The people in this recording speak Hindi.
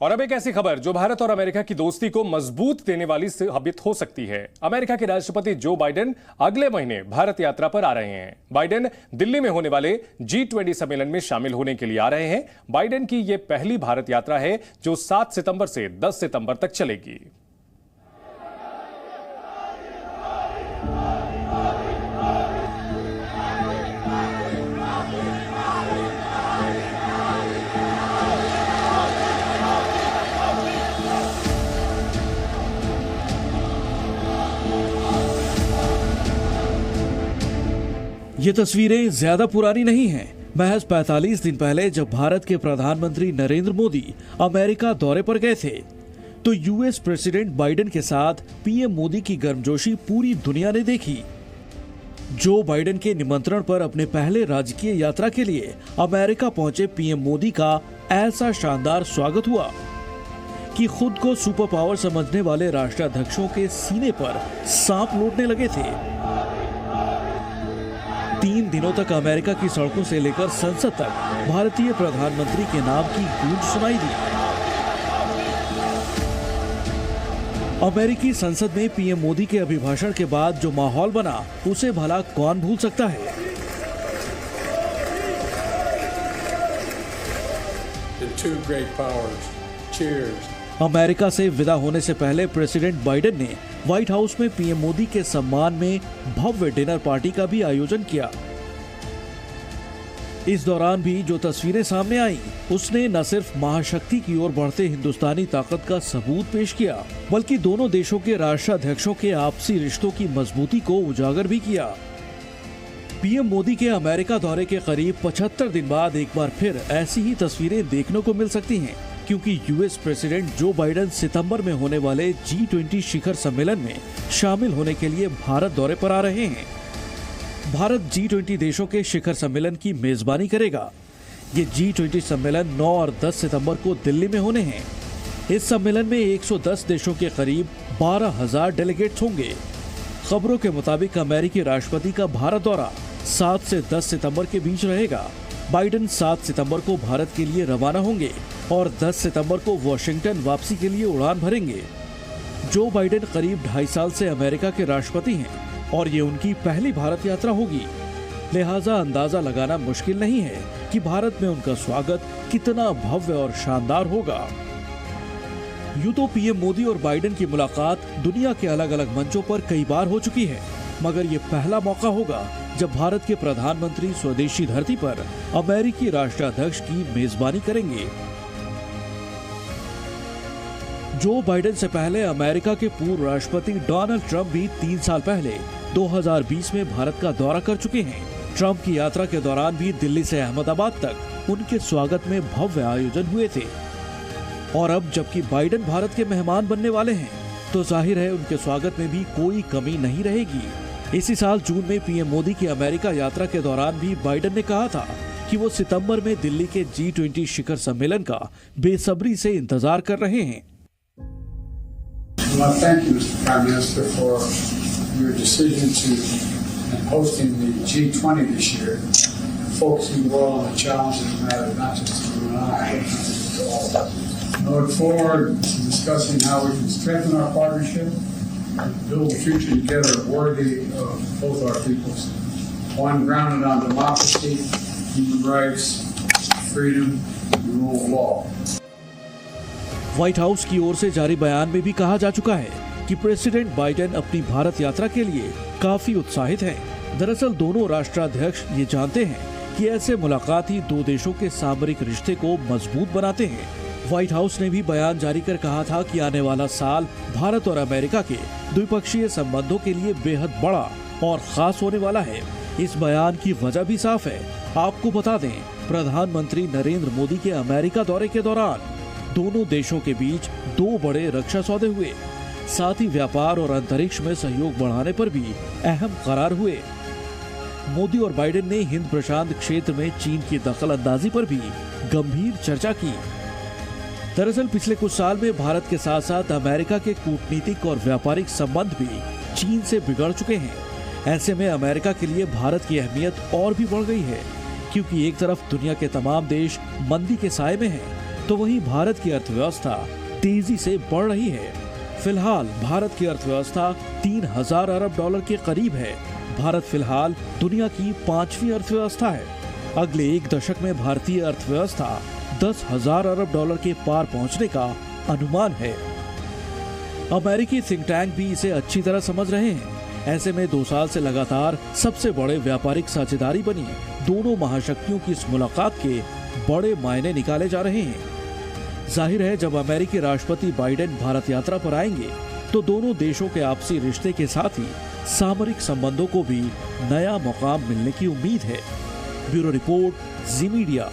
और अब एक ऐसी खबर जो भारत और अमेरिका की दोस्ती को मजबूत देने वाली साबित हो सकती है। अमेरिका के राष्ट्रपति जो बाइडेन अगले महीने भारत यात्रा पर आ रहे हैं। बाइडेन दिल्ली में होने वाले G20 सम्मेलन में शामिल होने के लिए आ रहे हैं। बाइडेन की यह पहली भारत यात्रा है जो 7 सितंबर से 10 सितंबर तक चलेगी। ये तस्वीरें ज्यादा पुरानी नहीं हैं। महज 45 दिन पहले जब भारत के प्रधानमंत्री नरेंद्र मोदी अमेरिका दौरे पर गए थे, तो यूएस प्रेसिडेंट बाइडेन के साथ पीएम मोदी की गर्मजोशी पूरी दुनिया ने देखी। जो बाइडेन के निमंत्रण पर अपने पहले राजकीय यात्रा के लिए अमेरिका पहुंचे पीएम मोदी का ऐसा शानदार स्वागत हुआ कि खुद को सुपर पावर समझने वाले राष्ट्राध्यक्षों के सीने पर सांप लौटने लगे थे। 3 दिनों तक अमेरिका की सड़कों से लेकर संसद तक भारतीय प्रधानमंत्री के नाम की गूंज सुनाई दी। अमेरिकी संसद में पीएम मोदी के अभिभाषण के बाद जो माहौल बना, उसे भला कौन भूल सकता है। The two great powers. Cheers. America से विदा होने से पहले प्रेसिडेंट बाइडेन ने व्हाइट हाउस में पीएम मोदी के सम्मान में भव्य डिनर पार्टी का भी आयोजन किया। इस दौरान भी जो तस्वीरें सामने आई, उसने न सिर्फ महाशक्ति की ओर बढ़ते हिंदुस्तानी ताकत का सबूत पेश किया, बल्कि दोनों देशों के राष्ट्राध्यक्षों के आपसी रिश्तों की मजबूती को उजागर भी किया। पीएम मोदी के अमेरिका दौरे के करीब 75 दिन बाद एक बार फिर ऐसी ही तस्वीरें देखने को मिल सकती हैं, क्योंकि यूएस प्रेसिडेंट जो बाइडेन सितंबर में होने वाले G20 शिखर सम्मेलन में शामिल होने के लिए भारत दौरे पर आ रहे हैं। भारत G20 देशों के शिखर सम्मेलन की मेजबानी करेगा। ये G20 सम्मेलन 9 और 10 सितंबर को दिल्ली में होने हैं। इस सम्मेलन में 110 देशों के करीब 12,000 डेलीगेट्स होंगे। खबरों के मुताबिक अमेरिकी राष्ट्रपति का भारत दौरा 7 से 10 सितंबर के बीच रहेगा। बाइडेन 7 सितंबर को भारत के लिए रवाना होंगे और 10 सितंबर को वॉशिंगटन वापसी के लिए उड़ान भरेंगे। जो बाइडेन करीब 2.5 साल से अमेरिका के राष्ट्रपति हैं और ये उनकी पहली भारत यात्रा होगी, लिहाजा अंदाजा लगाना मुश्किल नहीं है कि भारत में उनका स्वागत कितना भव्य और शानदार होगा। यूं तो पीएम मोदी और बाइडेन की मुलाकात दुनिया के अलग अलग मंचों पर कई बार हो चुकी है, मगर ये पहला मौका होगा जब भारत के प्रधानमंत्री स्वदेशी धरती पर अमेरिकी राष्ट्राध्यक्ष की मेजबानी करेंगे। जो बाइडेन से पहले अमेरिका के पूर्व राष्ट्रपति डोनाल्ड ट्रंप भी 3 साल पहले 2020 में भारत का दौरा कर चुके हैं। ट्रंप की यात्रा के दौरान भी दिल्ली से अहमदाबाद तक उनके स्वागत में भव्य आयोजन हुए थे। और अब जबकि बाइडेन भारत के मेहमान बनने वाले हैं, तो जाहिर है उनके स्वागत में भी कोई कमी नहीं रहेगी। इसी साल जून में पीएम मोदी की अमेरिका यात्रा के दौरान भी बाइडेन ने कहा था कि वो सितंबर में दिल्ली के G20 शिखर सम्मेलन का बेसब्री से इंतजार कर रहे हैं। Well, thank you, Mr. Prime Minister, for your decision in hosting the G20 this year, focusing well on the challenges that matter not just to you and I. I look forward to discussing how we can strengthen our partnership and build a future together worthy of both our peoples, one grounded on democracy, human rights, freedom, and the rule of law. White house की ओर से जारी बयान में भी कहा जा चुका है कि प्रेसिडेंट बाइडेन अपनी भारत यात्रा के लिए काफी उत्साहित हैं। दरअसल दोनों राष्ट्राध्यक्ष ये जानते हैं कि ऐसे मुलाकात ही दो देशों के सामरिक रिश्ते को मजबूत बनाते हैं। व्हाइट हाउस ने भी बयान जारी कर कहा था कि आने वाला साल भारत और अमेरिका के द्विपक्षीय संबंधों के लिए बेहद बड़ा और खास होने वाला है। इस बयान की वजह भी साफ है। आपको बता दें, प्रधानमंत्री नरेंद्र मोदी के अमेरिका दौरे के दौरान दोनों देशों के बीच 2 बड़े रक्षा सौदे हुए, साथ ही व्यापार और अंतरिक्ष में सहयोग बढ़ाने पर भी अहम करार हुए। मोदी और बाइडेन ने हिंद प्रशांत क्षेत्र में चीन की दखल अंदाजी पर भी गंभीर चर्चा की। दरअसल पिछले कुछ साल में भारत के साथ साथ अमेरिका के कूटनीतिक और व्यापारिक संबंध भी चीन से बिगड़ चुके हैं। ऐसे में अमेरिका के लिए भारत की अहमियत और भी बढ़ गई है, क्योंकि एक तरफ दुनिया के तमाम देश मंदी के साए में हैं, तो तो वहीं भारत की अर्थव्यवस्था तेजी से बढ़ रही है। फिलहाल भारत की अर्थव्यवस्था 3000 अरब डॉलर के करीब है। भारत फिलहाल दुनिया की 5वीं अर्थव्यवस्था है। अगले एक दशक में भारतीय अर्थव्यवस्था 10,000 अरब डॉलर के पार पहुंचने का अनुमान है। अमेरिकी थिंक टैंक भी इसे अच्छी तरह समझ रहे हैं। ऐसे में 2 साल से लगातार सबसे बड़े व्यापारिक साझेदारी बनी दोनों महाशक्तियों की इस मुलाकात के बड़े मायने निकाले जा रहे हैं। जाहिर है, जब अमेरिकी राष्ट्रपति बाइडेन भारत यात्रा पर आएंगे तो दोनों देशों के आपसी रिश्ते के साथ ही सामरिक संबंधों को भी नया मुकाम मिलने की उम्मीद है। ब्यूरो रिपोर्ट, जी मीडिया।